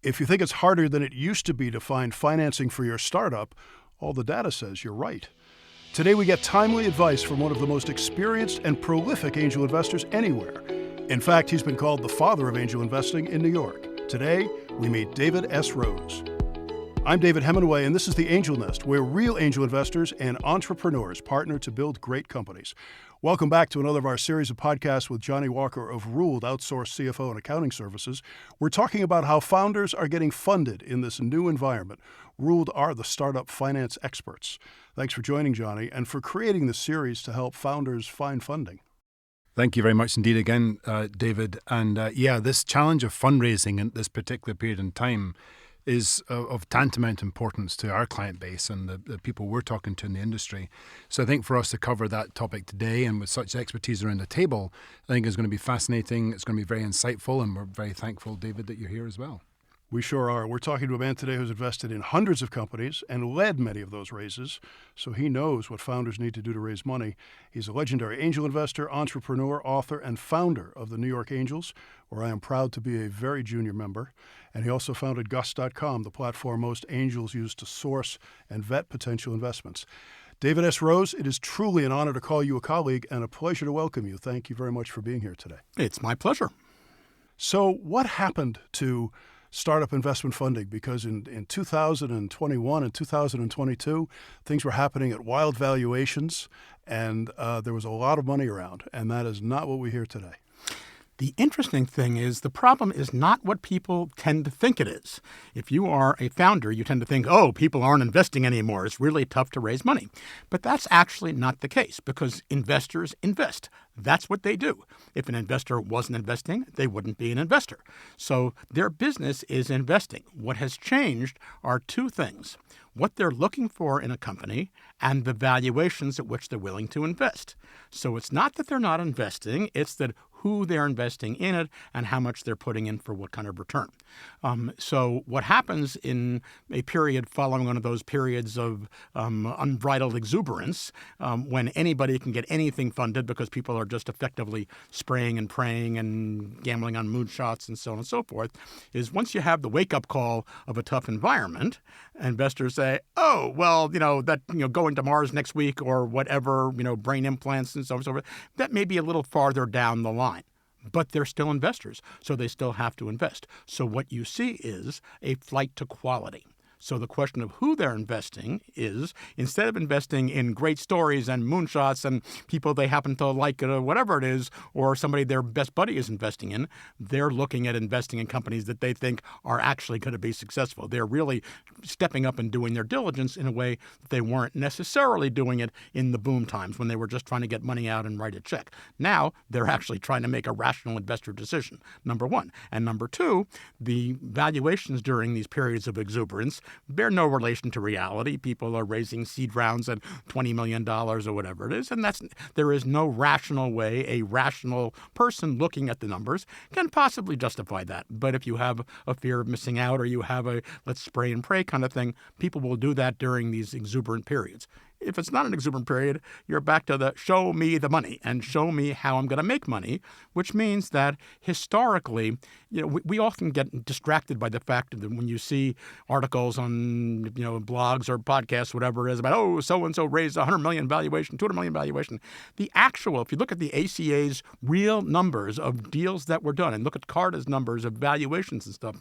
If you think it's harder than it used to be to find financing for your startup, all the data says you're right. Today we get timely advice from one of the most experienced and prolific angel investors anywhere. In fact, he's been called the father of angel investing in New York. Today, we meet David S. Rose. I'm David Hemingway, and this is The Angel Nest, where real angel investors and entrepreneurs partner to build great companies. Welcome back to another of our series of podcasts with Johnnie Walker of Rooled, Outsourced CFO and Accounting Services. We're talking about how founders are getting funded in this new environment. Rooled are the startup finance experts. Thanks for joining, Johnnie, and for creating this series to help founders find funding. Thank you very much indeed again, David. And this challenge of fundraising in this particular period in time is of tantamount importance to our client base and the people we're talking to in the industry. So I think for us to cover that topic today and with such expertise around the table, I think is going to be fascinating. It's going to be very insightful, and we're very thankful, David, that you're here as well. We sure are. We're talking to a man today who's invested in hundreds of companies and led many of those raises, so he knows what founders need to do to raise money. He's a legendary angel investor, entrepreneur, author, and founder of the New York Angels, where I am proud to be a very junior member. And he also founded Gus.com, the platform most angels use to source and vet potential investments. David S. Rose, it is truly an honor to call you a colleague and a pleasure to welcome you. Thank you very much for being here today. It's my pleasure. So what happened to startup investment funding? Because in 2021 and 2022, things were happening at wild valuations, and there was a lot of money around, and that is not what we hear today. The interesting thing is the problem is not what people tend to think it is. If you are a founder, you tend to think, oh, people aren't investing anymore. It's really tough to raise money. But that's actually not the case because investors invest. That's what they do. If an investor wasn't investing, they wouldn't be an investor. So their business is investing. What has changed are two things: what they're looking for in a company and the valuations at which they're willing to invest. So it's not that they're not investing, it's that who they're investing in it and how much they're putting in for what kind of return. So what happens in a period following one of those periods of unbridled exuberance, when anybody can get anything funded because people are just effectively spraying and praying and gambling on moonshots and so on and so forth, is once you have the wake-up call of a tough environment, investors say, oh, well, going to Mars next week or whatever, brain implants and so on and so forth, that may be a little farther down the line. But they're still investors, so they still have to invest. So what you see is a flight to quality. So the question of who they're investing is, instead of investing in great stories and moonshots and people they happen to like or whatever it is, or somebody their best buddy is investing in, they're looking at investing in companies that they think are actually going to be successful. They're really stepping up and doing their diligence in a way that they weren't necessarily doing it in the boom times when they were just trying to get money out and write a check. Now they're actually trying to make a rational investor decision, number one. And number two, the valuations during these periods of exuberance bear no relation to reality. People are raising seed rounds at $20 million or whatever it is, and there is no rational way a rational person looking at the numbers can possibly justify that. But if you have a fear of missing out or you have a let's spray and pray kind of thing, people will do that during these exuberant periods. If it's not an exuberant period, you're back to the show me the money and show me how I'm going to make money, which means that historically, we often get distracted by the fact that when you see articles on, blogs or podcasts, whatever it is, about, oh, so-and-so raised 100 million valuation, 200 million valuation. The actual, if you look at the ACA's real numbers of deals that were done and look at Carta's numbers of valuations and stuff,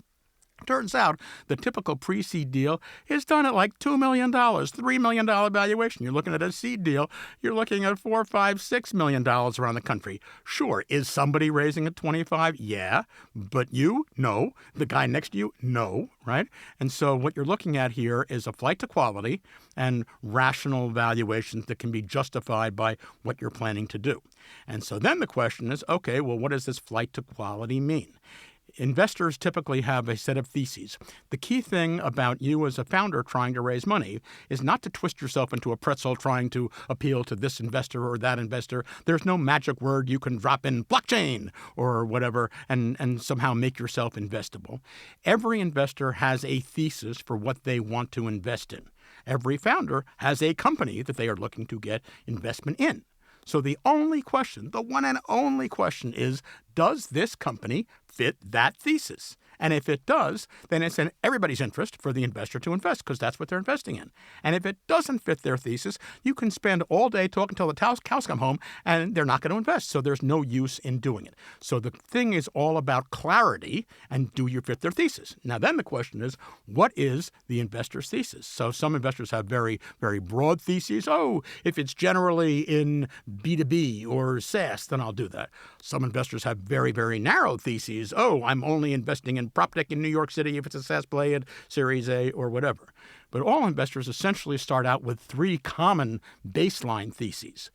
turns out the typical pre-seed deal is done at like $2 million, $3 million valuation. You're looking at a seed deal, you're looking at $4, $5, $6 million around the country. Sure, is somebody raising at 25? Yeah, but you? No. The guy next to you? No, right? And so what you're looking at here is a flight to quality and rational valuations that can be justified by what you're planning to do. And so then the question is, okay, well, what does this flight to quality mean? Investors typically have a set of theses. The key thing about you as a founder trying to raise money is not to twist yourself into a pretzel trying to appeal to this investor or that investor. There's no magic word you can drop in blockchain or whatever and somehow make yourself investable. Every investor has a thesis for what they want to invest in. Every founder has a company that they are looking to get investment in. So the only question, the one and only question is, does this company fit that thesis? And if it does, then it's in everybody's interest for the investor to invest because that's what they're investing in. And if it doesn't fit their thesis, you can spend all day talking till the cows come home and they're not going to invest. So there's no use in doing it. So the thing is all about clarity and do you fit their thesis? Now then the question is, what is the investor's thesis? So some investors have very, very broad theses. Oh, if it's generally in B2B or SaaS, then I'll do that. Some investors have very, very narrow theses. Oh, I'm only investing in PropTech in New York City if it's a SaaS play at Series A or whatever. But all investors essentially start out with three common baseline theses.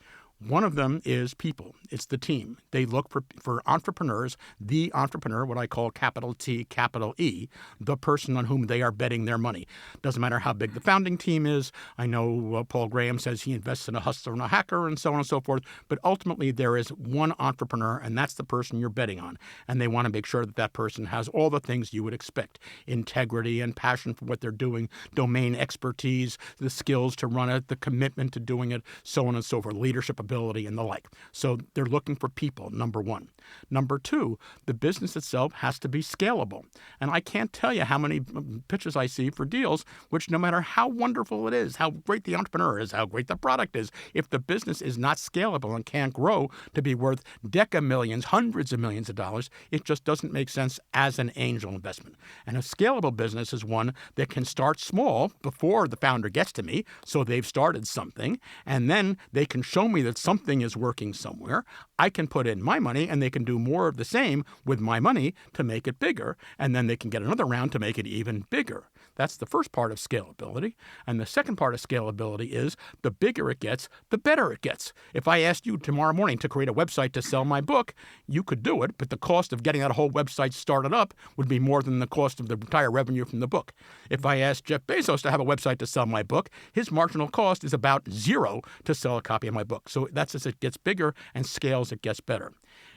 One of them is people. It's the team. They look for entrepreneurs, the entrepreneur, what I call capital T, capital E, the person on whom they are betting their money. Doesn't matter how big the founding team is. I know Paul Graham says he invests in a hustler and a hacker and so on and so forth. But ultimately, there is one entrepreneur, and that's the person you're betting on. And they want to make sure that that person has all the things you would expect: integrity and passion for what they're doing, domain expertise, the skills to run it, the commitment to doing it, so on and so forth, leadership ability and the like. So they're looking for people, number one. Number two, the business itself has to be scalable. And I can't tell you how many pitches I see for deals, which no matter how wonderful it is, how great the entrepreneur is, how great the product is, if the business is not scalable and can't grow to be worth decamillions, hundreds of millions of dollars, it just doesn't make sense as an angel investment. And a scalable business is one that can start small before the founder gets to me, so they've started something, and then they can show me that something is working somewhere. I can put in my money and they can do more of the same with my money to make it bigger. And then they can get another round to make it even bigger. That's the first part of scalability. And the second part of scalability is the bigger it gets, the better it gets. If I asked you tomorrow morning to create a website to sell my book, you could do it, but the cost of getting that whole website started up would be more than the cost of the entire revenue from the book. If I asked Jeff Bezos to have a website to sell my book, his marginal cost is about zero to sell a copy of my book. So that's as it gets bigger and scales, it gets better.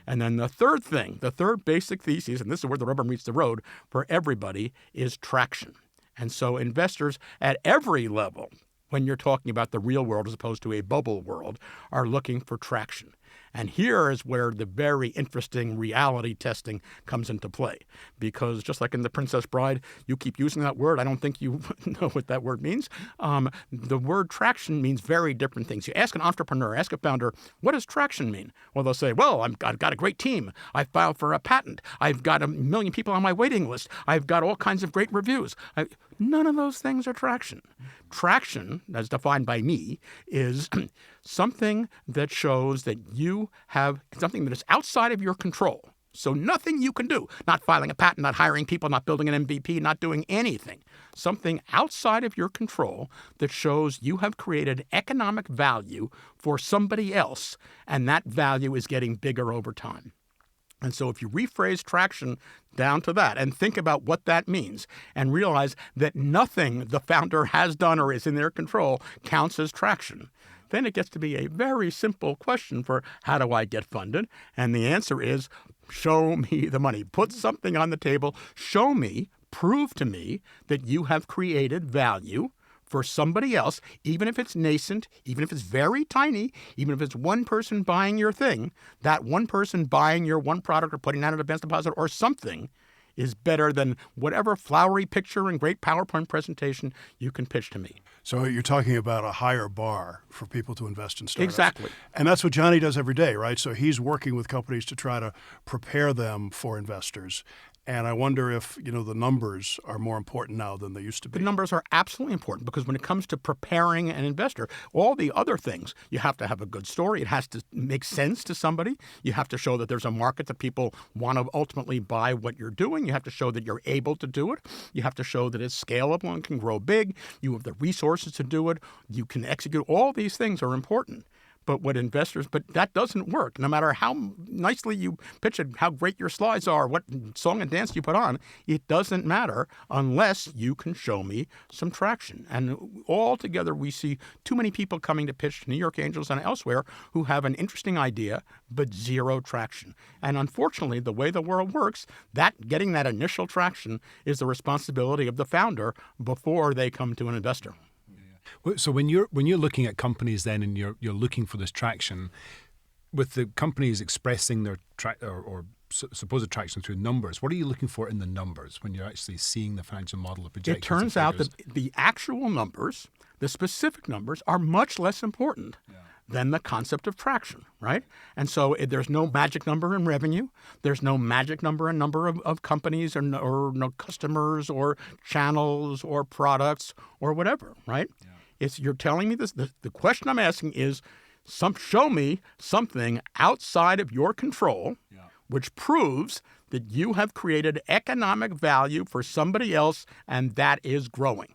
And then the third thing, the third basic thesis, and this is where the rubber meets the road for everybody, is traction. And so investors at every level, when you're talking about the real world as opposed to a bubble world, are looking for traction. And here is where the very interesting reality testing comes into play. Because just like in The Princess Bride, you keep using that word. I don't think you know what that word means. The word traction means very different things. You ask an entrepreneur, ask a founder, what does traction mean? Well, they'll say, well, I've got a great team. I filed for a patent. I've got 1 million people on my waiting list. I've got all kinds of great reviews. None of those things are traction. Traction, as defined by me, is something that shows that you have something that is outside of your control. So nothing you can do, not filing a patent, not hiring people, not building an MVP, not doing anything. Something outside of your control that shows you have created economic value for somebody else, and that value is getting bigger over time. And so if you rephrase traction down to that and think about what that means and realize that nothing the founder has done or is in their control counts as traction, then it gets to be a very simple question for how do I get funded? And the answer is show me the money. Put something on the table. Show me, prove to me that you have created value for somebody else, even if it's nascent, even if it's very tiny, even if it's one person buying your thing, that one person buying your one product or putting out an advance deposit or something is better than whatever flowery picture and great PowerPoint presentation you can pitch to me. So you're talking about a higher bar for people to invest in startups. Exactly. And that's what Johnnie does every day, right? So he's working with companies to try to prepare them for investors. And I wonder if, the numbers are more important now than they used to be. The numbers are absolutely important because when it comes to preparing an investor, all the other things, you have to have a good story. It has to make sense to somebody. You have to show that there's a market that people want to ultimately buy what you're doing. You have to show that you're able to do it. You have to show that it's scalable and can grow big. You have the resources to do it. You can execute. All these things are important. But that doesn't work. No matter how nicely you pitch it, how great your slides are, what song and dance you put on, it doesn't matter unless you can show me some traction. And altogether, we see too many people coming to pitch to New York Angels and elsewhere who have an interesting idea, but zero traction. And unfortunately, the way the world works, getting that initial traction is the responsibility of the founder before they come to an investor. So when you're looking at companies then and you're looking for this traction, with the companies expressing their or supposed traction through numbers. What are you looking for in the numbers when you're actually seeing the financial model of projections? It turns out that the actual numbers, the specific numbers, are much less important than the concept of traction, right? And so there's no magic number in revenue. There's no magic number in number of companies or no customers or channels or products or whatever, right? Yeah. You're telling me this. The question I'm asking is, show me something outside of your control which proves that you have created economic value for somebody else and that is growing.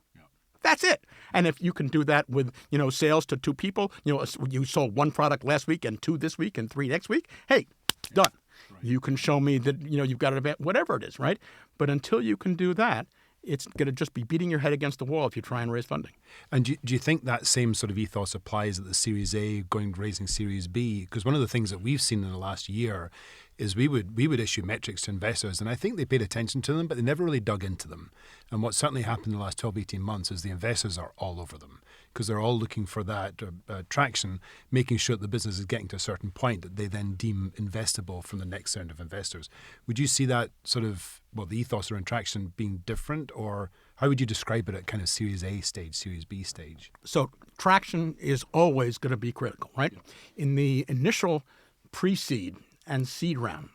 That's it. And if you can do that with, sales to 2 people, you sold 1 product last week and 2 this week and 3 next week, hey, done. Right. You can show me that, you've got an event, whatever it is, right? But until you can do that, it's going to just be beating your head against the wall if you try and raise funding. And do you think that same sort of ethos applies at the Series A, raising Series B? Because one of the things that we've seen in the last year is we would issue metrics to investors, and I think they paid attention to them, but they never really dug into them. And what certainly happened in the last 12, 18 months is the investors are all over them because they're all looking for that traction, making sure that the business is getting to a certain point that they then deem investable from the next round of investors. Would you see that sort of, the ethos around traction being different, or how would you describe it at kind of Series A stage, Series B stage? So traction is always going to be critical, right? In the initial pre-seed and seed round,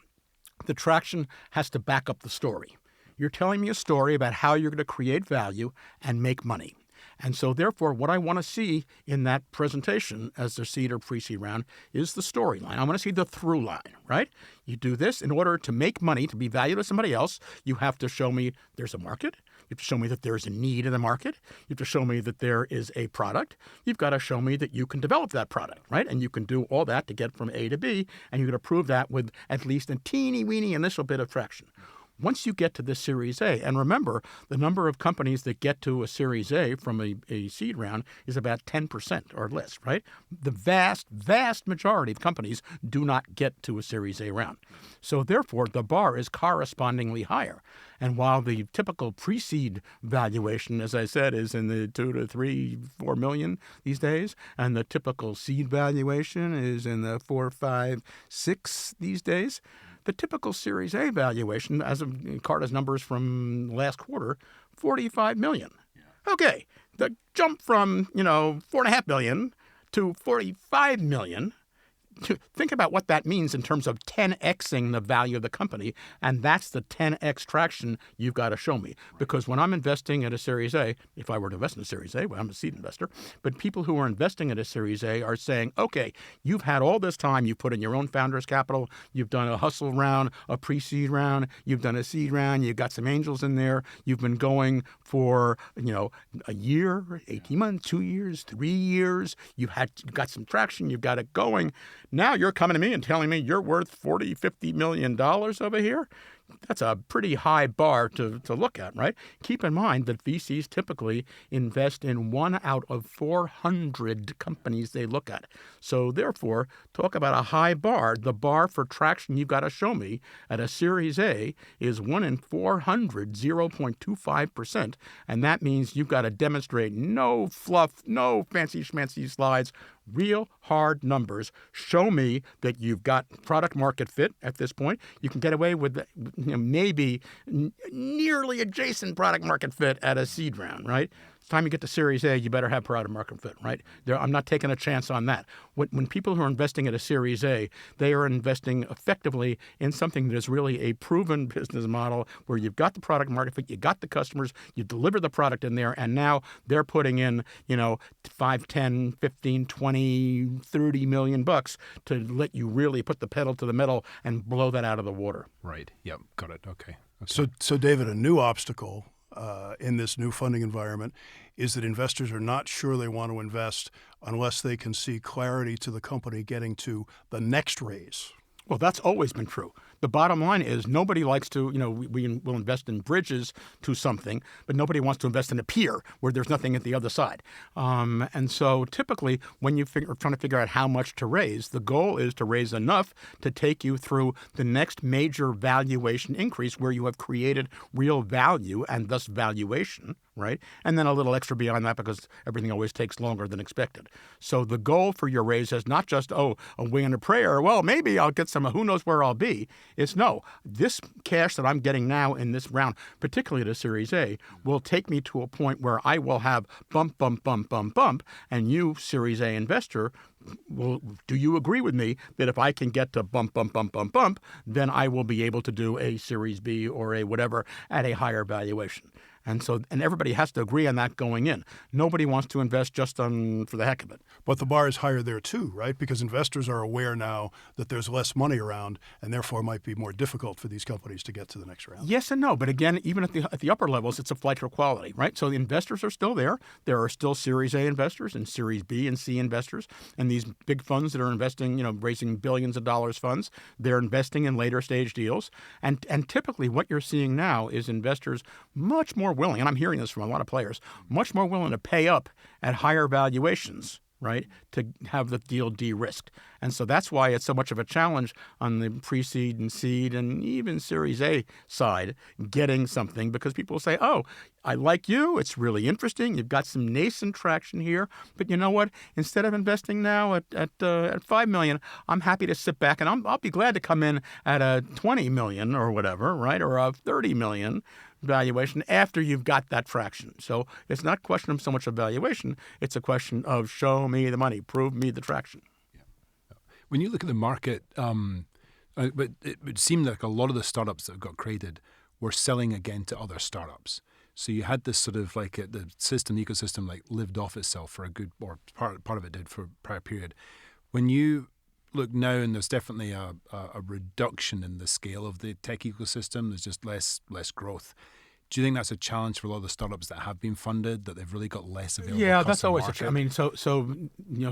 the traction has to back up the story. You're telling me a story about how you're going to create value and make money. And so therefore, what I want to see in that presentation as the seed or pre-seed round is the storyline. I want to see the through line, right? You do this in order to make money, to be valued to somebody else. You have to show me there's a market. You have to show me that there's a need in the market. You have to show me that there is a product. You've got to show me that you can develop that product, right? And you can do all that to get from A to B, and you're going to prove that with at least a teeny-weeny initial bit of traction. Once you get to the Series A, and remember, the number of companies that get to a Series A from a seed round is about 10% or less, right? The vast, vast majority of companies do not get to a Series A round. So therefore, the bar is correspondingly higher. And while the typical pre-seed valuation, as I said, is in the 2 to 3, 4 million these days, and the typical seed valuation is in the 4, 5, 6 these days, the typical Series A valuation, as of Carta's numbers from last quarter, $45 million. Yeah. Okay, the jump from, $4.5 million to $45 million, think about what that means in terms of 10xing the value of the company, and that's the 10x traction you've got to show me. Because when I'm investing at a Series A, if I were to invest in a Series A, well, I'm a seed investor, but people who are investing at a Series A are saying, okay, you've had all this time, you put in your own founder's capital, you've done a hustle round, a pre-seed round, you've done a seed round, you've got some angels in there, you've been going for, a year, 18 months, 2 years, 3 years, you've got some traction, you've got it going. Now you're coming to me and telling me you're worth $40, $50 million over here? That's a pretty high bar to look at, right? Keep in mind that VCs typically invest in 1 out of 400 companies they look at. So therefore, talk about a high bar. The bar for traction you've got to show me at a Series A is 1 in 400, 0.25%. And that means you've got to demonstrate no fluff, no fancy schmancy slides, real hard numbers. Show me that you've got product market fit at this point. You can get away with maybe nearly adjacent product market fit at a seed round, right? Time you get to Series A, you better have product market fit, right? I'm not taking a chance on that. When people who are investing at a Series A, they are investing effectively in something that is really a proven business model where you've got the product market fit, you got the customers, you deliver the product in there, and now they're putting in, 5, 10, 15, 20, 30 million bucks to let you really put the pedal to the metal and blow that out of the water. Right. Yep. Got it. Okay. So David, a new obstacle in this new funding environment is that investors are not sure they want to invest unless they can see clarity to the company getting to the next raise. Well, that's always been true. The bottom line is nobody likes to, we will invest in bridges to something, but nobody wants to invest in a pier where there's nothing at the other side. And so typically when you are trying to figure out how much to raise, the goal is to raise enough to take you through the next major valuation increase where you have created real value and thus valuation, right? And then a little extra beyond that because everything always takes longer than expected. So the goal for your raise is not just, a wing and a prayer. Well, maybe I'll get some, who knows where I'll be. is no, this cash that I'm getting now in this round, particularly the Series A, will take me to a point where I will have bump, and you, Series A investor, do you agree with me that if I can get to bump, then I will be able to do a Series B or a whatever at a higher valuation? And everybody has to agree on that going in. Nobody wants to invest just for the heck of it. But the bar is higher there too, right? Because investors are aware now that there's less money around, and therefore it might be more difficult for these companies to get to the next round. Yes and no. But again, even at the upper levels, it's a flight to quality, right? So the investors are still there. There are still Series A investors and Series B and C investors, and these big funds that are investing, raising billions of dollars funds, they're investing in later stage deals. And typically what you're seeing now is investors much more willing, and I'm hearing this from a lot of players, much more willing to pay up at higher valuations, right, to have the deal de-risked. And so that's why it's so much of a challenge on the pre-seed and seed and even Series A side getting something, because people say, oh, I like you. It's really interesting. You've got some nascent traction here. But you know what? Instead of investing now at $5 million, I'm happy to sit back and I'll be glad to come in at a $20 million or whatever, right, or a $30 million valuation after you've got that traction. So it's not a question of so much of valuation. It's a question of show me the money, prove me the traction. When you look at the market, but it would seem like a lot of the startups that got created were selling again to other startups. So you had this sort of like the ecosystem like lived off itself for a good, or part of it did for a prior period. When you look now, and there's definitely a reduction in the scale of the tech ecosystem, there's just less growth. Do you think that's a challenge for a lot of the startups that have been funded, that they've really got less available? Yeah, that's always market?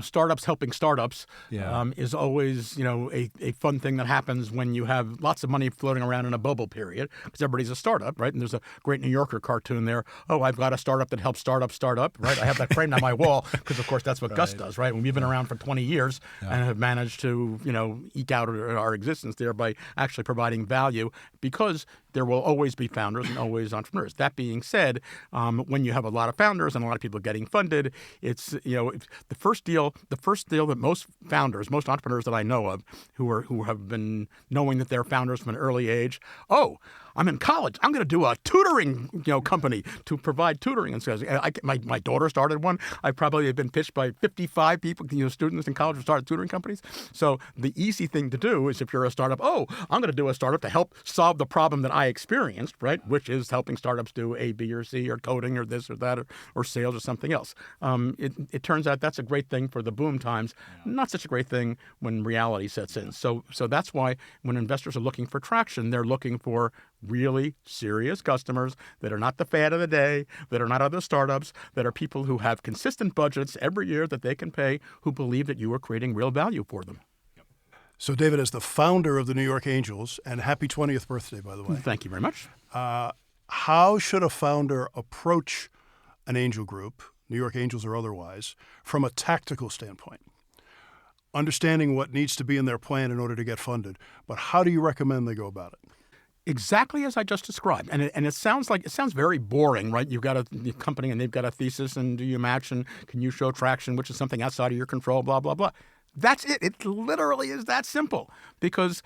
Startups helping startups is always a fun thing that happens when you have lots of money floating around in a bubble period, because everybody's a startup, right? And there's a great New Yorker cartoon there. Oh, I've got a startup that helps startups start up, right? I have that framed on my wall because, of course, that's what Gus does, right? When we've been around for 20 years and have managed to eke out our existence there by actually providing value, because there will always be founders and always entrepreneurs. That being said, when you have a lot of founders and a lot of people getting funded, it's the first deal that most founders, most entrepreneurs that I know of, who have been knowing that they're founders from an early age. Oh, I'm in college. I'm going to do a tutoring company to provide tutoring. And so my daughter started one. I probably have been pitched by 55 people, students in college who started tutoring companies. So the easy thing to do is, if you're a startup, I'm going to do a startup to help solve the problem that I experienced, right? Which is helping startups do A, B, or C, or coding, or this or that, or sales, or something else. It turns out that's a great thing for the boom times, not such a great thing when reality sets in. So that's why when investors are looking for traction, they're looking for really serious customers that are not the fad of the day, that are not other startups, that are people who have consistent budgets every year that they can pay, who believe that you are creating real value for them. So, David, as the founder of the New York Angels, and happy 20th birthday, by the way. Thank you very much. How should a founder approach an angel group, New York Angels or otherwise, from a tactical standpoint? Understanding what needs to be in their plan in order to get funded, but how do you recommend they go about it? Exactly as I just described. And it sounds very boring, right? You've got a company and they've got a thesis, and do you match, and can you show traction, which is something outside of your control, blah, blah, blah. That's it. It literally is that simple, because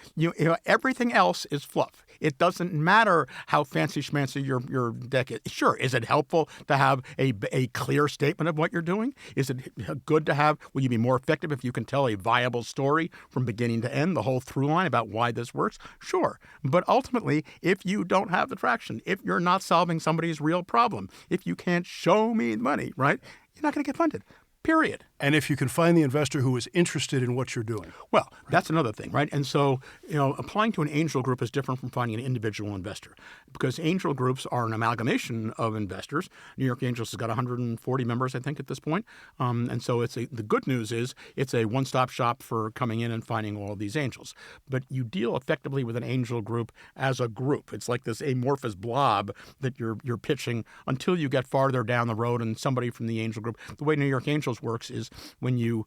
everything else is fluff. It doesn't matter how fancy schmancy your deck is. Sure, is it helpful to have a clear statement of what you're doing? Is it good to have? Will you be more effective if you can tell a viable story from beginning to end, the whole through line about why this works? Sure, but ultimately, if you don't have the traction, if you're not solving somebody's real problem, if you can't show me money, right, you're not going to get funded. Period. And if you can find the investor who is interested in what you're doing. Well, that's another thing, right? And so, applying to an angel group is different from finding an individual investor, because angel groups are an amalgamation of investors. New York Angels has got 140 members, I think, at this point. And so the good news is it's a one-stop shop for coming in and finding all of these angels. But you deal effectively with an angel group as a group. It's like this amorphous blob that you're pitching until you get farther down the road and somebody from the angel group. The way New York Angels works is when you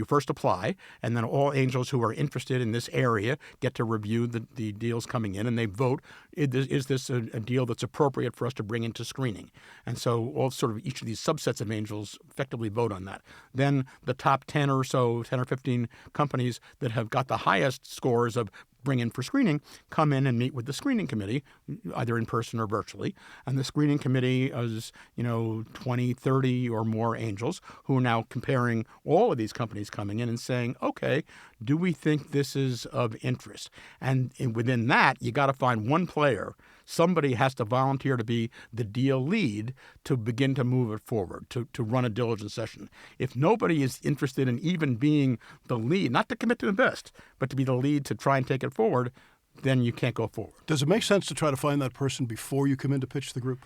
first apply, and then all angels who are interested in this area get to review the deals coming in, and they vote, is this a deal that's appropriate for us to bring into screening? And so all sort of each of these subsets of angels effectively vote on that. Then the top 10 or 15 companies that have got the highest scores of bring in for screening come in and meet with the screening committee, either in person or virtually. And the screening committee is, 20, 30 or more angels who are now comparing all of these companies coming in and saying, okay, do we think this is of interest? And within that, you got to find one player. Somebody has to volunteer to be the deal lead to begin to move it forward, to run a diligence session. If nobody is interested in even being the lead, not to commit to invest, but to be the lead to try and take it forward, then you can't go forward. Does it make sense to try to find that person before you come in to pitch the group?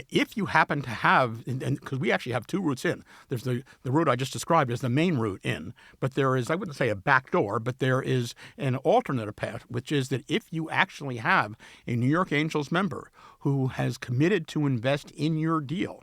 If you happen to have, and because we actually have two routes in, there's the route I just described as the main route in, but there is, I wouldn't say a back door, but there is an alternate path, which is that if you actually have a New York Angels member who has committed to invest in your deal,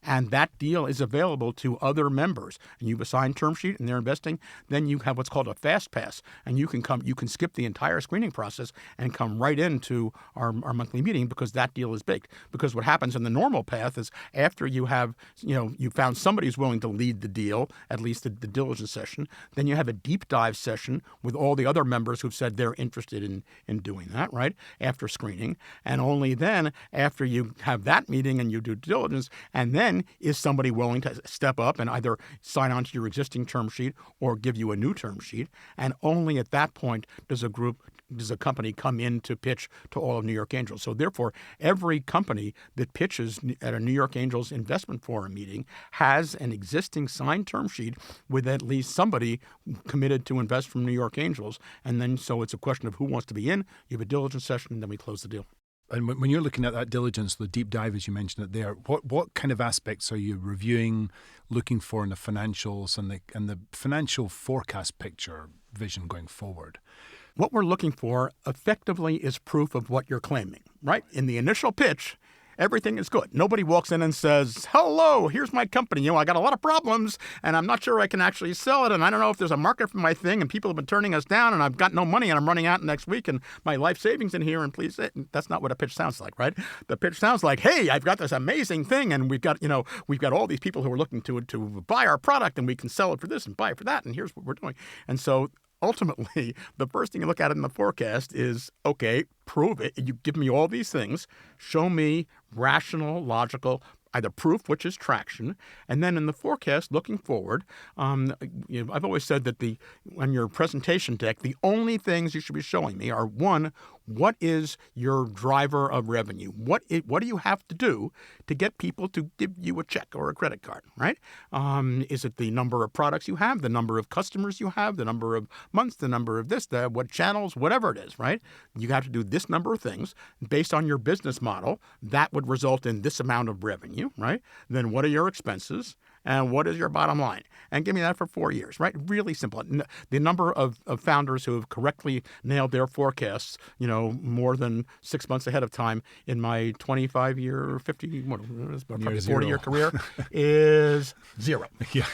and that deal is available to other members, and you've assigned term sheet and they're investing, then you have what's called a fast pass, and you can skip the entire screening process and come right into our monthly meeting because that deal is baked. Because what happens in the normal path is after you have, you found somebody who's willing to lead the deal, at least the diligence session, then you have a deep dive session with all the other members who've said they're interested in doing that, right, after screening. And only then, after you have that meeting and you do diligence, and then is somebody willing to step up and either sign on to your existing term sheet or give you a new term sheet. And only at that point does a company come in to pitch to all of New York Angels. So therefore, every company that pitches at a New York Angels investment forum meeting has an existing signed term sheet with at least somebody committed to invest from New York Angels. And then so it's a question of who wants to be in. You have a diligence session, and then we close the deal. And when you're looking at that diligence, the deep dive, as you mentioned it there, what kind of aspects are you reviewing, looking for in the financials and the financial forecast picture vision going forward? What we're looking for effectively is proof of what you're claiming, right? In the initial pitch, everything is good. Nobody walks in and says, hello, here's my company. I got a lot of problems and I'm not sure I can actually sell it. And I don't know if there's a market for my thing and people have been turning us down and I've got no money and I'm running out next week and my life savings in here and please. That's not what a pitch sounds like, right? The pitch sounds like, hey, I've got this amazing thing and we've got all these people who are looking to buy our product and we can sell it for this and buy it for that. And here's what we're doing. And so ultimately, the first thing you look at in the forecast is, okay, prove it. You give me all these things. Show me rational, logical, either proof, which is traction, and then in the forecast, looking forward, I've always said that on your presentation deck, the only things you should be showing me are, one, what is your driver of revenue? What do you have to do to get people to give you a check or a credit card, right? Is it the number of products you have, the number of customers you have, the number of months, the number of this, what channels, whatever it is, right? You have to do this number of things. Based on your business model, that would result in this amount of revenue, right? Then what are your expenses? And what is your bottom line? And give me that for 4 years, right? Really simple. The number of founders who have correctly nailed their forecasts, more than 6 months ahead of time in my 25-year, 40-year career is zero. Yeah.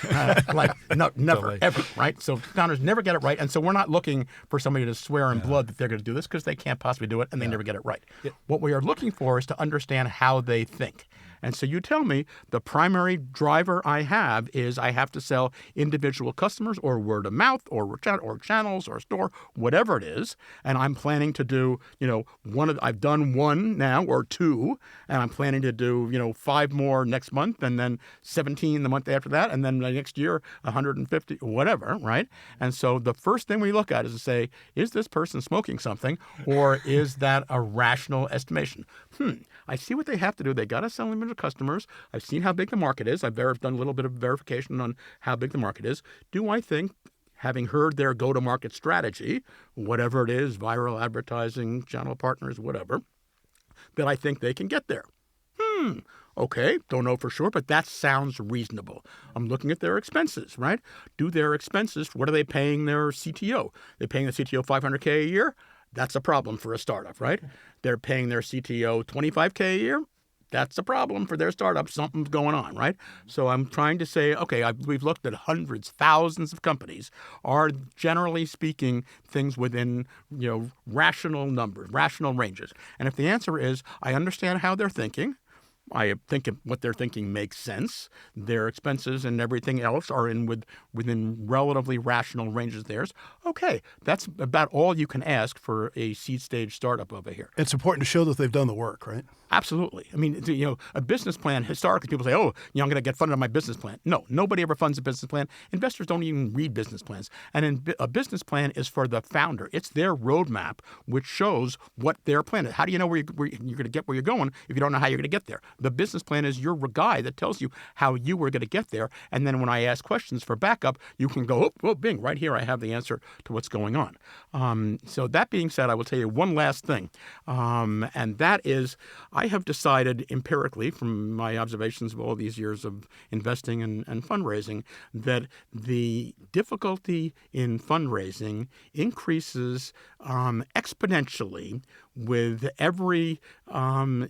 Never, ever, right? So founders never get it right. And so we're not looking for somebody to swear in blood that they're going to do this because they can't possibly do it and they never get it right. Yeah. What we are looking for is to understand how they think. And so you tell me the primary driver I have is I have to sell individual customers or word of mouth or channels or store, whatever it is. And I'm planning to do, I've done one now or two, and I'm planning to do, 5 more next month and then 17 the month after that. And then the next year, 150, whatever, right? And so the first thing we look at is to say, is this person smoking something or is that a rational estimation? I see what they have to do. They got to sell them to customers. I've seen how big the market is. I've done a little bit of verification on how big the market is. Do I think, having heard their go-to-market strategy, whatever it is, viral advertising, channel partners, whatever, that I think they can get there? Okay, don't know for sure, but that sounds reasonable. I'm looking at their expenses, right? Do their expenses, what are they paying their CTO? They're paying the CTO $500K a year? That's a problem for a startup, right? They're paying their CTO $25K a year. That's a problem for their startup. Something's going on, right? So I'm trying to say, okay, we've looked at hundreds, thousands of companies. Are generally speaking things within, rational numbers, rational ranges? And if the answer is, I understand how they're thinking, I think what they're thinking makes sense. Their expenses and everything else are within relatively rational ranges theirs. Okay, that's about all you can ask for a seed stage startup over here. It's important to show that they've done the work, right? Absolutely. I mean, a business plan, historically, people say, I'm going to get funded on my business plan. No, nobody ever funds a business plan. Investors don't even read business plans. And a business plan is for the founder. It's their roadmap, which shows what their plan is. How do you know where you're going to get where you're going if you don't know how you're going to get there? The business plan is your guide that tells you how you were going to get there. And then when I ask questions for backup, you can go, bing, right here I have the answer to what's going on. So that being said, I will tell you one last thing. And that is, I have decided empirically from my observations of all these years of investing and fundraising that the difficulty in fundraising increases exponentially with every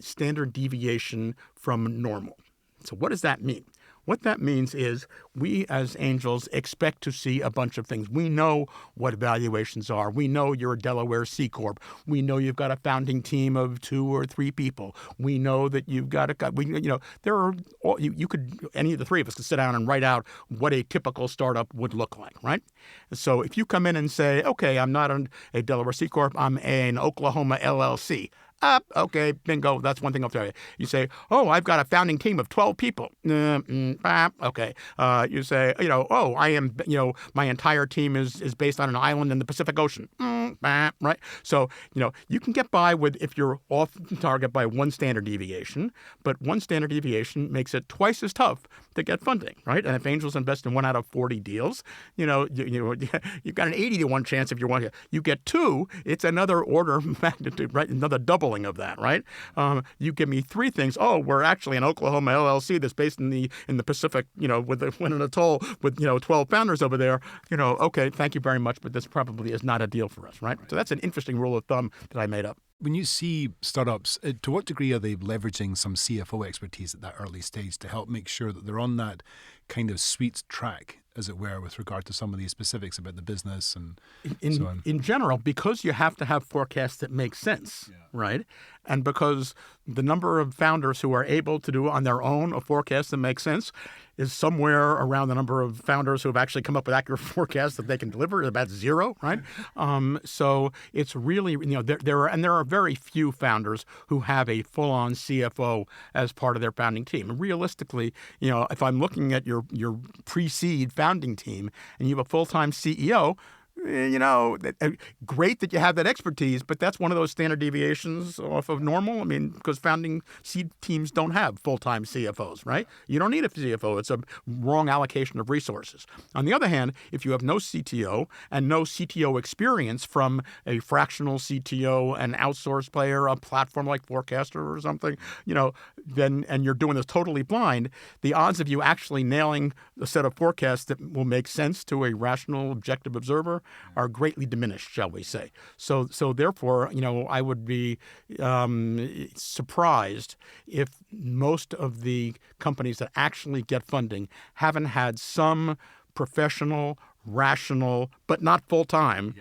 standard deviation from normal. So what does that mean? What that means is we as angels expect to see a bunch of things. We know what valuations are. We know you're a Delaware C Corp. We know you've got a founding team of 2 or 3 people. We know that you've got any of the 3 of us could sit down and write out what a typical startup would look like, right? So if you come in and say, okay, I'm not a Delaware C Corp, I'm an Oklahoma LLC. Okay, bingo. That's one thing I'll tell you. You say, I've got a founding team of 12 people. Okay. You say, I am, my entire team is based on an island in the Pacific Ocean. Right? So, you can get by with if you're off target by 1 standard deviation, but 1 standard deviation makes it twice as tough to get funding, right? And if angels invest in 1 out of 40 deals, you've got an 80 to 1 chance if you want to. You get 2, it's another order of magnitude, right? Another doubling of that, right? You give me 3 things. We're actually an Oklahoma LLC that's based in the Pacific, with an atoll with 12 founders over there. Okay, thank you very much, but this probably is not a deal for us, right? So that's an interesting rule of thumb that I made up. When you see startups, to what degree are they leveraging some CFO expertise at that early stage to help make sure that they're on that kind of sweet track, as it were, with regard to some of these specifics about the business and so on? In general, because you have to have forecasts that make sense, right? And because the number of founders who are able to do on their own a forecast that makes sense is somewhere around the number of founders who have actually come up with accurate forecasts that they can deliver, about 0, right? So it's really, there are very few founders who have a full-on CFO as part of their founding team. And realistically, if I'm looking at your pre-seed founding team and you have a full-time CEO, great that you have that expertise, but that's one of those standard deviations off of normal. I mean, because founding seed teams don't have full-time CFOs, right? You don't need a CFO. It's a wrong allocation of resources. On the other hand, if you have no CTO and no CTO experience from a fractional CTO, an outsourced player, a platform like Forecaster or something, and you're doing this totally blind, the odds of you actually nailing a set of forecasts that will make sense to a rational, objective observer are greatly diminished, shall we say. So therefore, I would be surprised if most of the companies that actually get funding haven't had some professional, rational, but not full-time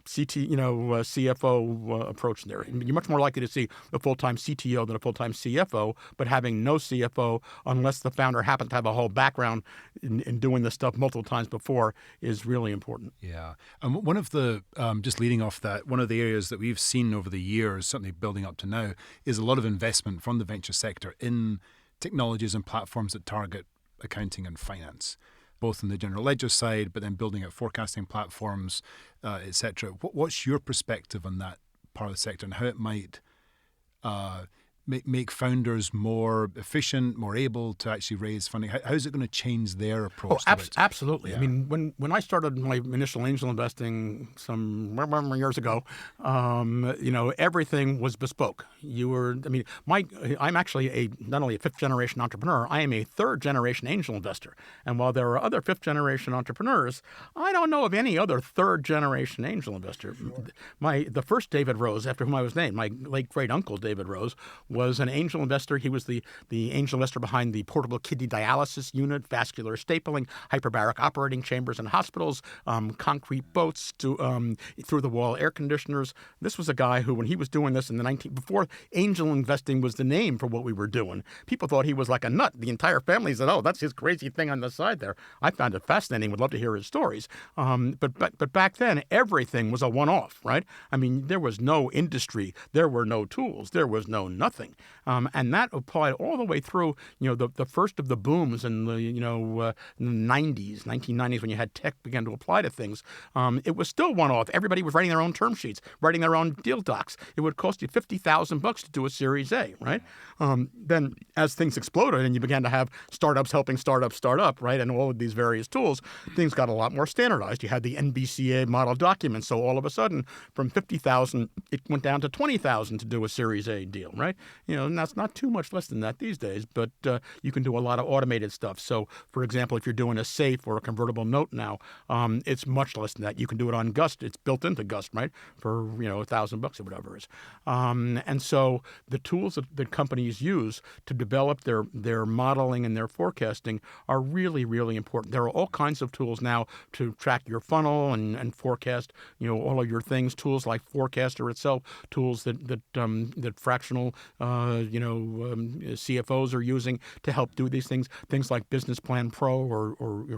CFO approach there. You're much more likely to see a full-time CTO than a full-time CFO, but having no CFO, unless the founder happens to have a whole background in doing this stuff multiple times before, is really important. Yeah. And one of the, just leading off that, one of the areas that we've seen over the years, certainly building up to now, is a lot of investment from the venture sector in technologies and platforms that target accounting and finance, both on the general ledger side, but then building out forecasting platforms, et cetera. What's your perspective on that part of the sector and how it might make founders more efficient, more able to actually raise funding? How is it going to change their approach to it? Absolutely. Yeah. I mean, when I started my initial angel investing some years ago, everything was bespoke. I'm actually not only a 5th-generation entrepreneur, I am a 3rd-generation angel investor. And while there are other 5th-generation entrepreneurs, I don't know of any other 3rd-generation angel investor. Sure. The first David Rose, after whom I was named, my late great uncle David Rose, was an angel investor. He was the angel investor behind the portable kidney dialysis unit, vascular stapling, hyperbaric operating chambers in hospitals, concrete boats, through-the-wall air conditioners. This was a guy who, when he was doing this before angel investing was the name for what we were doing, people thought he was like a nut. The entire family said, "Oh, that's his crazy thing on the side there." I found it fascinating. Would love to hear his stories. But back then, everything was a one-off, right? I mean, there was no industry, there were no tools, there was no nothing, and that applied all the way through. The first of the booms in the in the 1990s, when you had tech begin to apply to things. It was still one-off. Everybody was writing their own term sheets, writing their own deal docs. It would cost you $50,000 to do a Series A, right? Then, as things exploded and you began to have startups helping startups start up, right, and all of these various tools, things got a lot more standardized. You had the NBCA model documents, so all of a sudden, from $50,000, it went down to $20,000 to do a Series A deal, right? And that's not too much less than that these days, but you can do a lot of automated stuff. So, for example, if you're doing a safe or a convertible note now, it's much less than that. You can do it on Gust. It's built into Gust, right, for $1,000 or whatever it is. And so the tools that companies use to develop their modeling and their forecasting are really, really important. There are all kinds of tools now to track your funnel and forecast, all of your things. Tools like Forecaster itself, tools that fractional, CFOs are using to help do these things. Things like Business Plan Pro or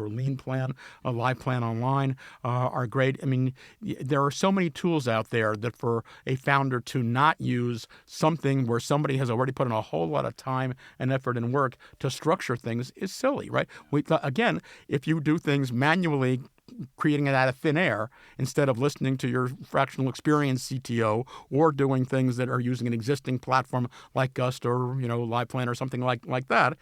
Lean Plan, Live Plan Online are great. I mean, there are so many tools out there that for a founder to not use something where somebody has already put in a whole lot of time and effort and work to structure things is silly, right? Again, if you do things manually, creating it out of thin air instead of listening to your fractional experience CTO or doing things that are using an existing platform like Gust or LivePlan or something like that,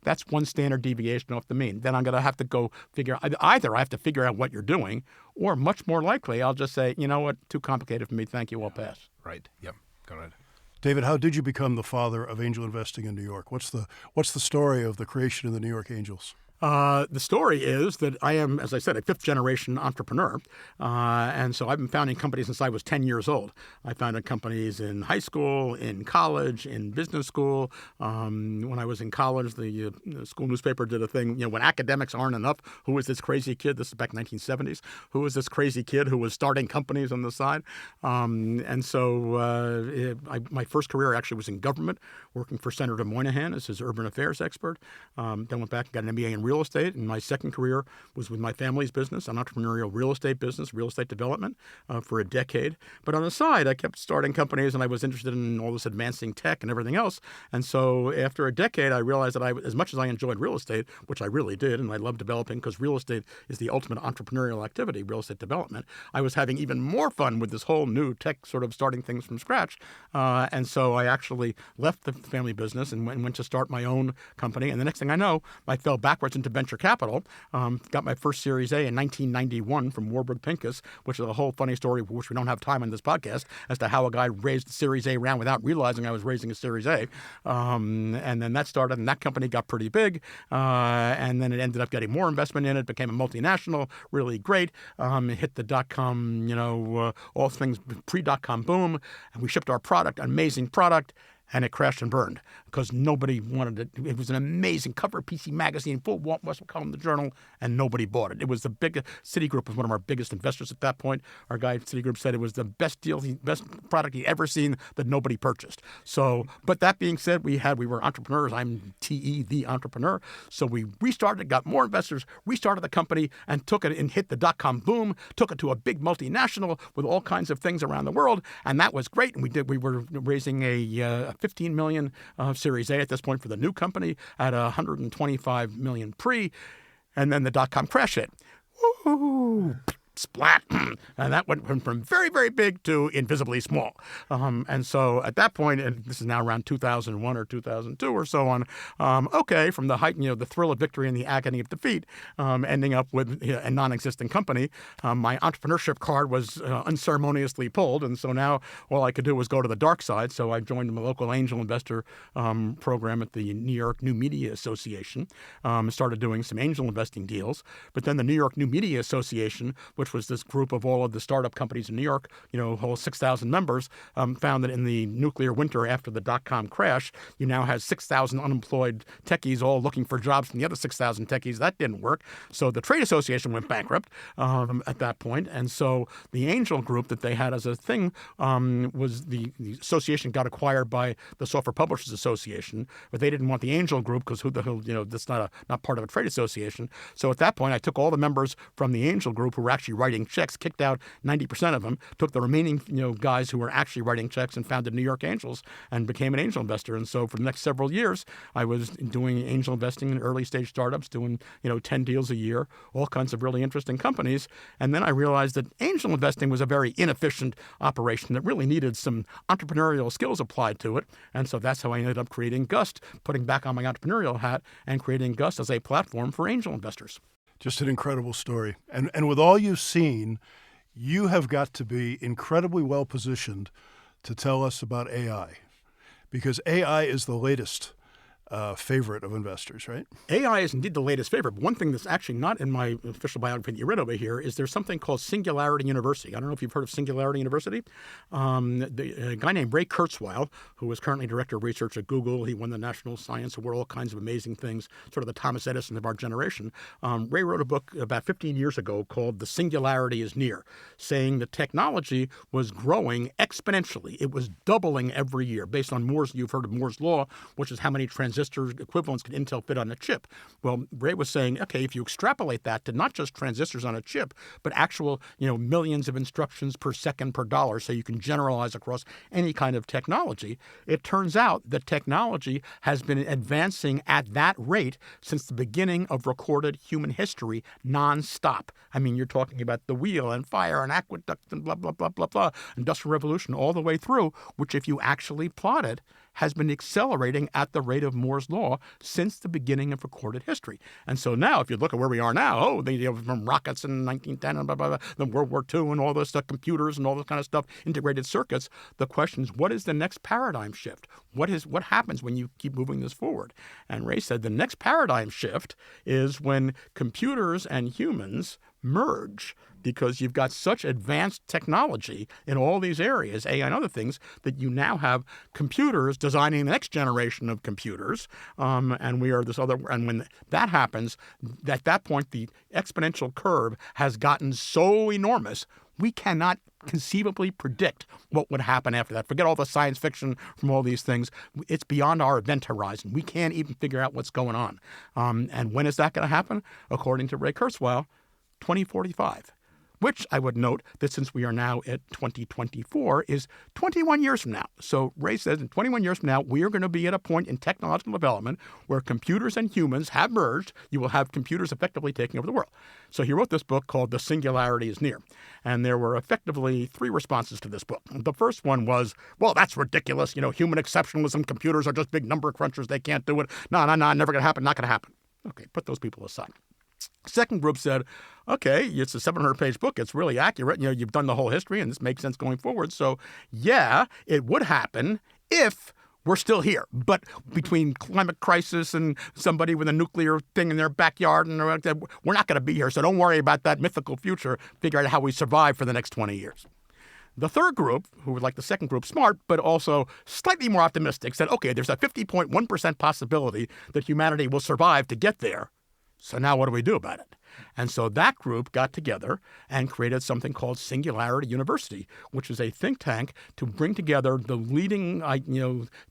that's one standard deviation off the mean. Then I'm going to have to go figure either I have to figure out what you're doing, or much more likely I'll just say, you know what, too complicated for me. Thank you. I'll pass. Right. Yep. Got it. David, how did you become the father of angel investing in New York? What's the story of the creation of the New York Angels? The story is that I am, as I said, a fifth-generation entrepreneur, and so I've been founding companies since I was 10 years old. I founded companies in high school, in college, in business school. When I was in college, the school newspaper did a thing, when academics aren't enough, who was this crazy kid? This is back in the 1970s. Who was this crazy kid who was starting companies on the side? And so my first career actually was in government, working for Senator Moynihan as his urban affairs expert. Then went back and got an MBA in real estate, and my second career was with my family's business, an entrepreneurial real estate business, real estate development, for a decade. But on the side, I kept starting companies, and I was interested in all this advancing tech and everything else. And so after a decade, I realized that as much as I enjoyed real estate, which I really did, and I love developing because real estate is the ultimate entrepreneurial activity, real estate development, I was having even more fun with this whole new tech sort of starting things from scratch. And so I actually left the family business and went to start my own company. And the next thing I know, I fell backwards into venture capital. Got my first Series A in 1991 from Warburg Pincus, which is a whole funny story, which we don't have time on this podcast, as to how a guy raised the Series A round without realizing I was raising a Series A. And then that started, and that company got pretty big. And then it ended up getting more investment in it, became a multinational, really great. It hit the dot-com, all things pre-dot-com boom. And we shipped our product, amazing product. And it crashed and burned because nobody wanted it. It was an amazing cover PC magazine, full Western column, the Journal, and nobody bought it. It was the biggest. Citigroup was one of our biggest investors at that point. Our guy at Citigroup said it was the best deal, best product he'd ever seen that nobody purchased. So, but that being said, we were entrepreneurs. I'm TE, the entrepreneur. So we restarted, got more investors, restarted the company, and took it and hit the dot-com boom. Took it to a big multinational with all kinds of things around the world, and that was great. And we were raising a $15 million Series A at this point for the new company at $125 million pre, and then the dot-com crash hit. Woo! Splat. And that went from very, very big to invisibly small. And so at that point, and this is now around 2001 or 2002 or so on, from the height, the thrill of victory and the agony of defeat, ending up with a non-existent company, my entrepreneurship card was unceremoniously pulled. And so now all I could do was go to the dark side. So I joined the local angel investor program at the New York New Media Association, started doing some angel investing deals. But then the New York New Media Association, which which was this group of all of the startup companies in New York, whole 6,000 members, found that in the nuclear winter after the dot-com crash, you now had 6,000 unemployed techies all looking for jobs from the other 6,000 techies. That didn't work. So the trade association went bankrupt at that point. And so the angel group that they had as a thing was the association got acquired by the Software Publishers Association, but they didn't want the angel group because who the hell, that's not part of a trade association. So at that point, I took all the members from the angel group who were actually writing checks, kicked out 90% of them, took the remaining guys who were actually writing checks and founded New York Angels and became an angel investor. And so for the next several years, I was doing angel investing in early stage startups, doing 10 deals a year, all kinds of really interesting companies. And then I realized that angel investing was a very inefficient operation that really needed some entrepreneurial skills applied to it. And so that's how I ended up creating Gust, putting back on my entrepreneurial hat and creating Gust as a platform for angel investors. Just an incredible story. And with all you've seen, you have got to be incredibly well positioned to tell us about AI, because AI is the latest favorite of investors, right? AI is indeed the latest favorite. But one thing that's actually not in my official biography that you read over here is there's something called Singularity University. I don't know if you've heard of Singularity University. A guy named Ray Kurzweil, who is currently director of research at Google, he won the National Science Award, all kinds of amazing things, sort of the Thomas Edison of our generation. Ray wrote a book about 15 years ago called The Singularity is Near, saying that technology was growing exponentially. It was doubling every year based on you've heard of Moore's law, which is how many transistor equivalents can Intel fit on a chip. Well, Ray was saying, okay, if you extrapolate that to not just transistors on a chip, but actual, millions of instructions per second per dollar, so you can generalize across any kind of technology, it turns out that technology has been advancing at that rate since the beginning of recorded human history nonstop. I mean, you're talking about the wheel and fire and aqueduct and blah, blah, blah, blah, blah, Industrial Revolution all the way through, which if you actually plot it, has been accelerating at the rate of Moore's law since the beginning of recorded history. And so now, if you look at where we are now, from rockets in 1910 and blah, blah, blah, then World War II and all this stuff, computers and all this kind of stuff, integrated circuits, the question is, what is the next paradigm shift? What happens when you keep moving this forward? And Ray said the next paradigm shift is when computers and humans merge, because you've got such advanced technology in all these areas, AI and other things, that you now have computers designing the next generation of computers, and we are this other. And when that happens, at that point, the exponential curve has gotten so enormous, we cannot conceivably predict what would happen after that. Forget all the science fiction from all these things. It's beyond our event horizon. We can't even figure out what's going on. And when is that going to happen? According to Ray Kurzweil, 2045. Which I would note that since we are now at 2024 is 21 years from now. So Ray says in 21 years from now, we are going to be at a point in technological development where computers and humans have merged. You will have computers effectively taking over the world. So he wrote this book called The Singularity is Near. And there were effectively 3 responses to this book. The first one was, well, that's ridiculous. Human exceptionalism, computers are just big number crunchers. They can't do it. No, never going to happen, not going to happen. Okay, put those people aside. Second group said, okay, it's a 700-page book. It's really accurate. You've done the whole history, and this makes sense going forward. So, yeah, it would happen if we're still here. But between climate crisis and somebody with a nuclear thing in their backyard, and we're not going to be here. So don't worry about that mythical future. Figure out how we survive for the next 20 years. The third group, who were like the second group, smart, but also slightly more optimistic, said, okay, there's a 50.1% possibility that humanity will survive to get there. So now what do we do about it? And so that group got together and created something called Singularity University, which is a think tank to bring together the leading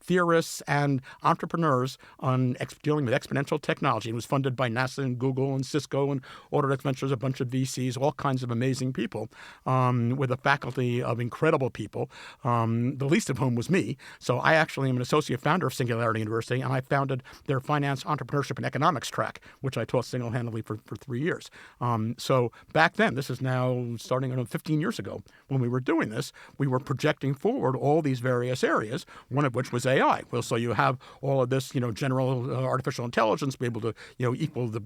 theorists and entrepreneurs on dealing with exponential technology. It was funded by NASA and Google and Cisco and Autodesk Ventures, a bunch of VCs, all kinds of amazing people, with a faculty of incredible people, the least of whom was me. So I actually am an associate founder of Singularity University, and I founded their finance, entrepreneurship, and economics track, which I taught single-handedly for 3 years. So back then, this is now starting 15 years ago, when we were doing this, we were projecting forward all these various areas, one of which was AI. Well, so you have all of this, general artificial intelligence be able to, equal the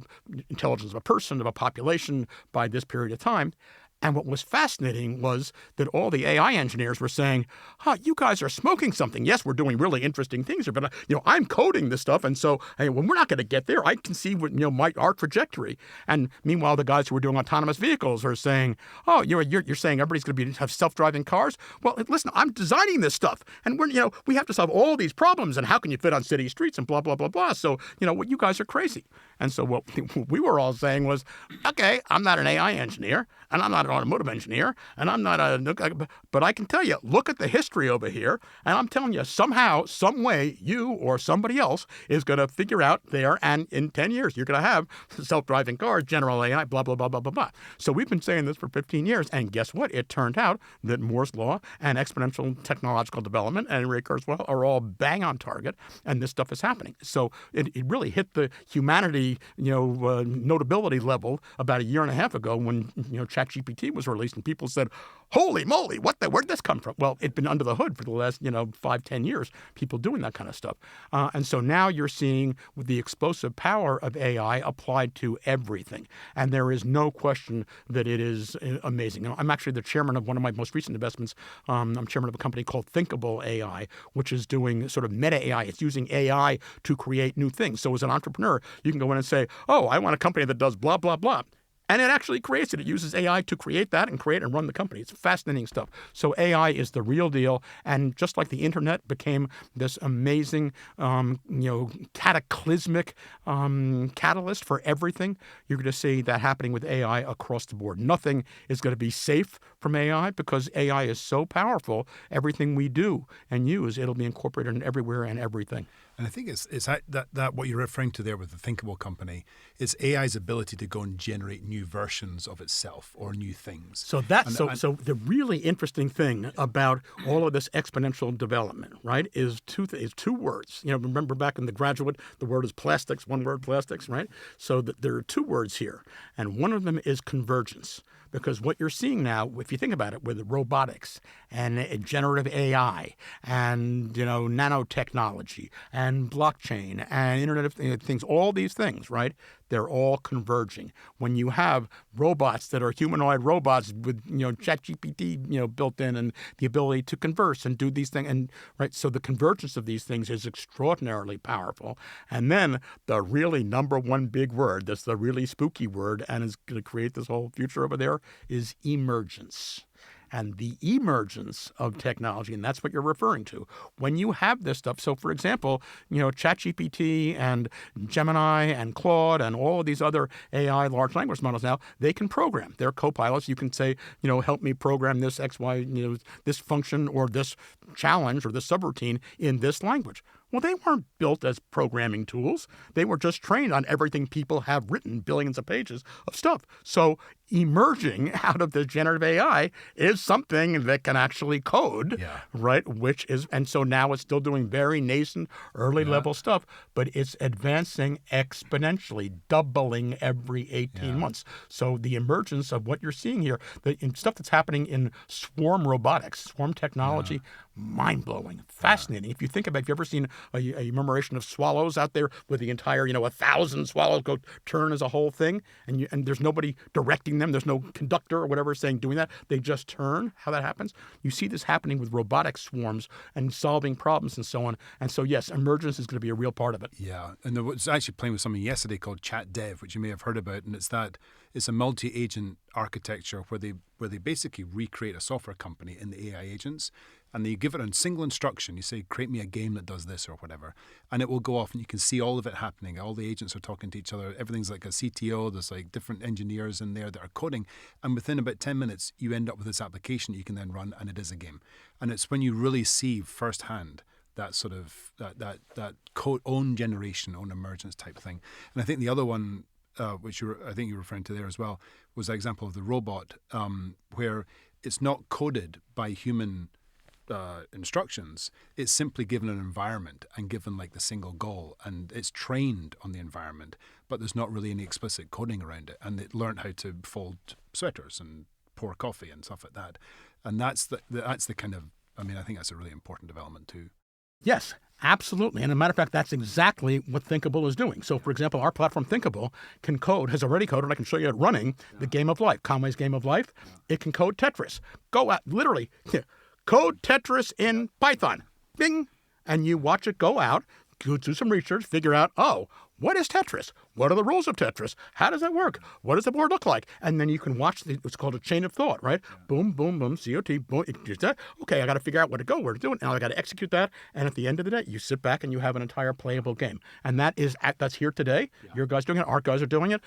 intelligence of a person, of a population by this period of time. And what was fascinating was that all the AI engineers were saying, you guys are smoking something. Yes, we're doing really interesting things here, but I'm coding this stuff. And so when we're not going to get there, I can see what, our trajectory. And meanwhile, the guys who were doing autonomous vehicles are saying, you're saying everybody's going to have self-driving cars? Well, listen, I'm designing this stuff. And we have to solve all these problems. And how can you fit on city streets and blah, blah, blah, blah. So, what you guys are crazy. And so what we were all saying was, okay, I'm not an AI engineer, and I'm not an automotive engineer, and I'm not but I can tell you, look at the history over here, and I'm telling you, somehow, some way, you or somebody else is going to figure out there, and in 10 years, you're going to have self-driving cars, general AI, blah, blah, blah, blah, blah, blah. So we've been saying this for 15 years, and guess what? It turned out that Moore's Law and exponential technological development and Ray Kurzweil are all bang on target, and this stuff is happening. So it really hit the humanity, notability level about a year and a half ago when, ChatGPT was released, and people said, holy moly, where'd this come from? Well, it'd been under the hood for the last, 5-10 years, people doing that kind of stuff. And so now you're seeing the explosive power of AI applied to everything. And there is no question that it is amazing. I'm actually the chairman of one of my most recent investments. I'm chairman of a company called Thinkable AI, which is doing sort of meta AI. It's using AI to create new things. So as an entrepreneur, you can go in and say, I want a company that does blah, blah, blah. And it actually creates it. It uses AI to create that and create and run the company. It's fascinating stuff. So AI is the real deal. And just like the internet became this amazing, cataclysmic catalyst for everything, you're going to see that happening with AI across the board. Nothing is going to be safe from AI because AI is so powerful. Everything we do and use, it'll be incorporated in everywhere and everything. And I think it's that what you're referring to there with the Thinkable company is AI's ability to go and generate new versions of itself or new things. So so the really interesting thing about all of this exponential development, right, is two words. Remember back in The Graduate, the word is plastics, one word, plastics, right? So there are two words here, and one of them is convergence. Because what you're seeing now, if you think about it, with robotics and generative AI and nanotechnology and blockchain and Internet of Things, all these things, right? They're all converging. When you have robots that are humanoid robots with ChatGPT built in and the ability to converse and do these things, and right, so the convergence of these things is extraordinarily powerful. And then the really number one big word, that's the really spooky word, and is going to create this whole future over there, is emergence. And the emergence of technology, and that's what you're referring to. When you have this stuff, so for example, ChatGPT and Gemini and Claude and all of these other AI large language models now, they can program. They're co-pilots. You can say, help me program this X, Y, this function or this challenge or this subroutine in this language. Well, they weren't built as programming tools. They were just trained on everything people have written, billions of pages of stuff. So emerging out of the generative AI is something that can actually code, right? And so now it's still doing very nascent, early level stuff, but it's advancing exponentially, doubling every 18 months. So the emergence of what you're seeing here, the stuff that's happening in swarm robotics, swarm technology, mind-blowing, fascinating. If you think about it, if you've ever seen a enumeration of swallows out there with the entire, 1,000 swallows go turn as a whole thing, and there's nobody directing them, there's no conductor or whatever doing that, they just turn, how that happens. You see this happening with robotic swarms and solving problems and so on. And so, yes, emergence is going to be a real part of it. Yeah, and I was actually playing with something yesterday called Chat Dev, which you may have heard about, and it's a multi-agent architecture where they basically recreate a software company in the AI agents, and you give it a single instruction. You say, create me a game that does this or whatever, and it will go off and you can see all of it happening. All the agents are talking to each other. Everything's like a CTO. There's like different engineers in there that are coding, and within about 10 minutes, you end up with this application that you can then run, and it is a game. And it's when you really see firsthand that sort of that code own generation, own emergence type thing. And I think the other one, which I think you're referring to there as well, was the example of the robot, where it's not coded by human instructions. It's simply given an environment and given like the single goal, and it's trained on the environment, but there's not really any explicit coding around it, and it learned how to fold sweaters and pour coffee and stuff like that. And that's the kind of, I think that's a really important development too. Yes, absolutely. And as a matter of fact, that's exactly what Thinkable is doing. So, for example, our platform Thinkable has already coded, I can show you it running, the game of life, Conway's Game of Life. It can code Tetris. Go out, literally, code Tetris in Python. Bing. And you watch it go out, do some research, figure out, what is Tetris? What are the rules of Tetris? How does that work? What does the board look like? And then you can watch what's called a chain of thought, right? Boom, boom, boom, COT, boom. Okay, I got to figure out where to do it. Now I got to execute that. And at the end of the day, you sit back and you have an entire playable game. And that's here today. Yeah. Your guys doing it. Our guys are doing it.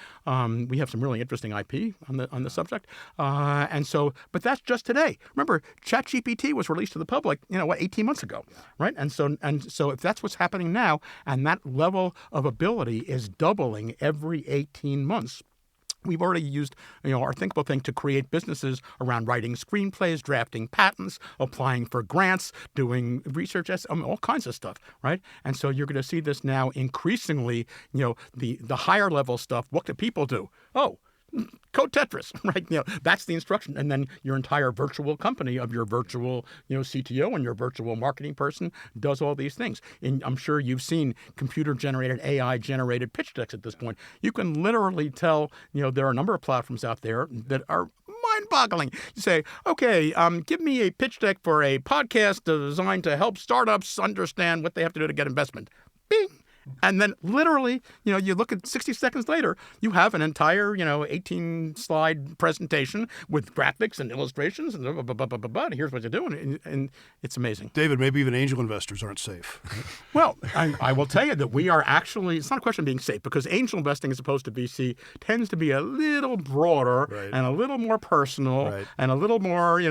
We have some really interesting IP on the subject. But that's just today. Remember, ChatGPT was released to the public, 18 months ago, right? And so if that's what's happening now, and that level of ability is doubling every 18 months. We've already used, our Thinkable thing to create businesses around writing screenplays, drafting patents, applying for grants, doing research, all kinds of stuff, right? And so you're going to see this now increasingly, the higher level stuff. What do people do? Code Tetris, right? That's the instruction. And then your entire virtual company of your virtual, CTO and your virtual marketing person does all these things. And I'm sure you've seen computer-generated, AI-generated pitch decks at this point. You can literally tell, there are a number of platforms out there that are mind-boggling. You say, okay, give me a pitch deck for a podcast designed to help startups understand what they have to do to get investment. Bing! And then literally, you look at 60 seconds later, you have an entire, 18-slide presentation with graphics and illustrations and here's what you're doing. And it's amazing. David, maybe even angel investors aren't safe. Well, I will tell you that we are actually, it's not a question of being safe, because angel investing as opposed to VC tends to be a little broader and a little more personal and a little more,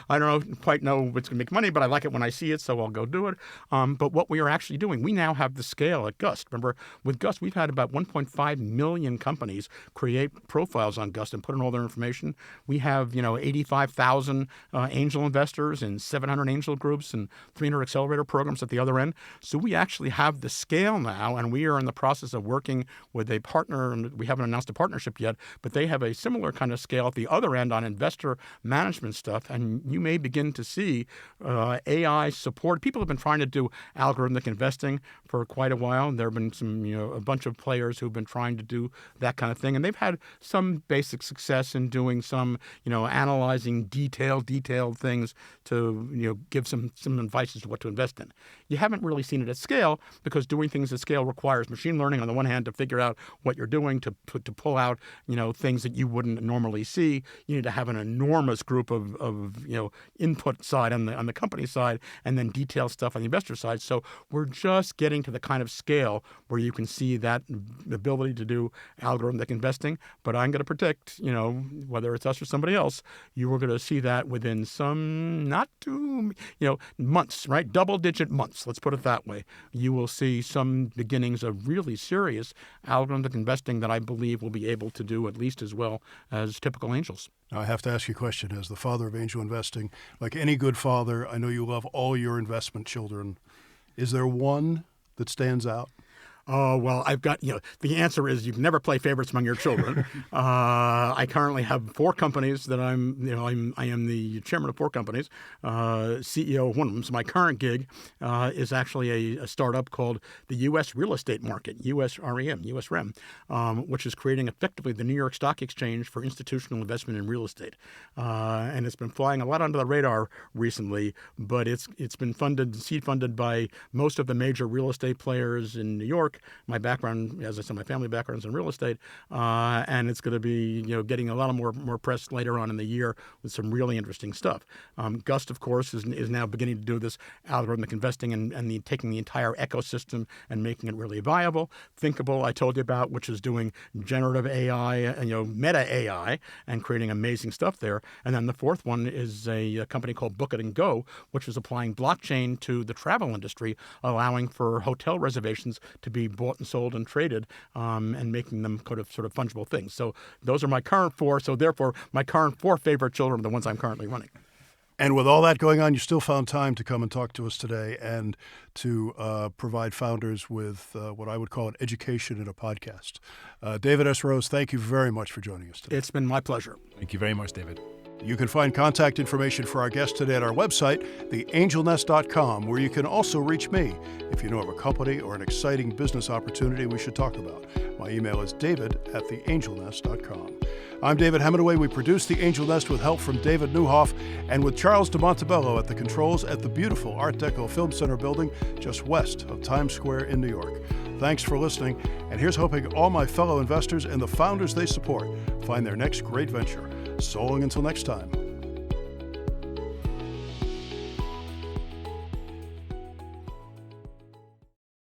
I don't quite know what's going to make money, but I like it when I see it, so I'll go do it. But what we are actually doing, we now have the scale at Gust. Remember, with Gust, we've had about 1.5 million companies create profiles on Gust and put in all their information. We have, 85,000 angel investors and 700 angel groups and 300 accelerator programs at the other end. So we actually have the scale now, and we are in the process of working with a partner, and we haven't announced a partnership yet, but they have a similar kind of scale at the other end on investor management stuff. And you may begin to see AI support. People have been trying to do algorithmic investing for quite a while. There have been a bunch of players who've been trying to do that kind of thing, and they've had some basic success in doing some, analyzing detailed things to, give some advice as to what to invest in. You haven't really seen it at scale, because doing things at scale requires machine learning on the one hand to figure out what you're doing, to pull out, things that you wouldn't normally see. You need to have an enormous group of input side on the company side, and then detailed stuff on the investor side. So we're just getting to the kind of scale where you can see that ability to do algorithmic investing. But I'm going to predict, whether it's us or somebody else, you are going to see that within some not too, months, right? Double-digit months, let's put it that way. You will see some beginnings of really serious algorithmic investing that I believe will be able to do at least as well as typical angels. Now, I have to ask you a question. As the father of angel investing, like any good father, I know you love all your investment children. Is there one that stands out? Oh, well, I've got, the answer is you can never play favorites among your children. I currently have 4 companies that I am the chairman of 4 companies, CEO of one of them. So my current gig is actually a startup called the U.S. Real Estate Market, USREM, which is creating effectively the New York Stock Exchange for institutional investment in real estate. And it's been flying a lot under the radar recently, but it's been seed funded by most of the major real estate players in New York. My background, as I said, my family background is in real estate, and it's going to be, getting a lot of more press later on in the year with some really interesting stuff. Gust, of course, is now beginning to do this algorithmic investing and taking the entire ecosystem and making it really viable. Thinkable, I told you about, which is doing generative AI and meta AI and creating amazing stuff there. And then the fourth one is a company called Book It and Go, which is applying blockchain to the travel industry, allowing for hotel reservations to be bought and sold and traded, and making them sort of fungible things. So those are my current 4. So therefore, my current 4 favorite children are the ones I'm currently running. And with all that going on, you still found time to come and talk to us today and to provide founders with what I would call an education in a podcast. David S. Rose, thank you very much for joining us today. It's been my pleasure. Thank you very much, David. You can find contact information for our guest today at our website, theangelnest.com, where you can also reach me if you know of a company or an exciting business opportunity we should talk about. My email is david@theangelnest.com. I'm David Hemingway. We produce The Angel Nest with help from David Newhoff and with Charles de Montebello at the controls at the beautiful Art Deco Film Center building just west of Times Square in New York. Thanks for listening, and here's hoping all my fellow investors and the founders they support find their next great venture. So long until next time.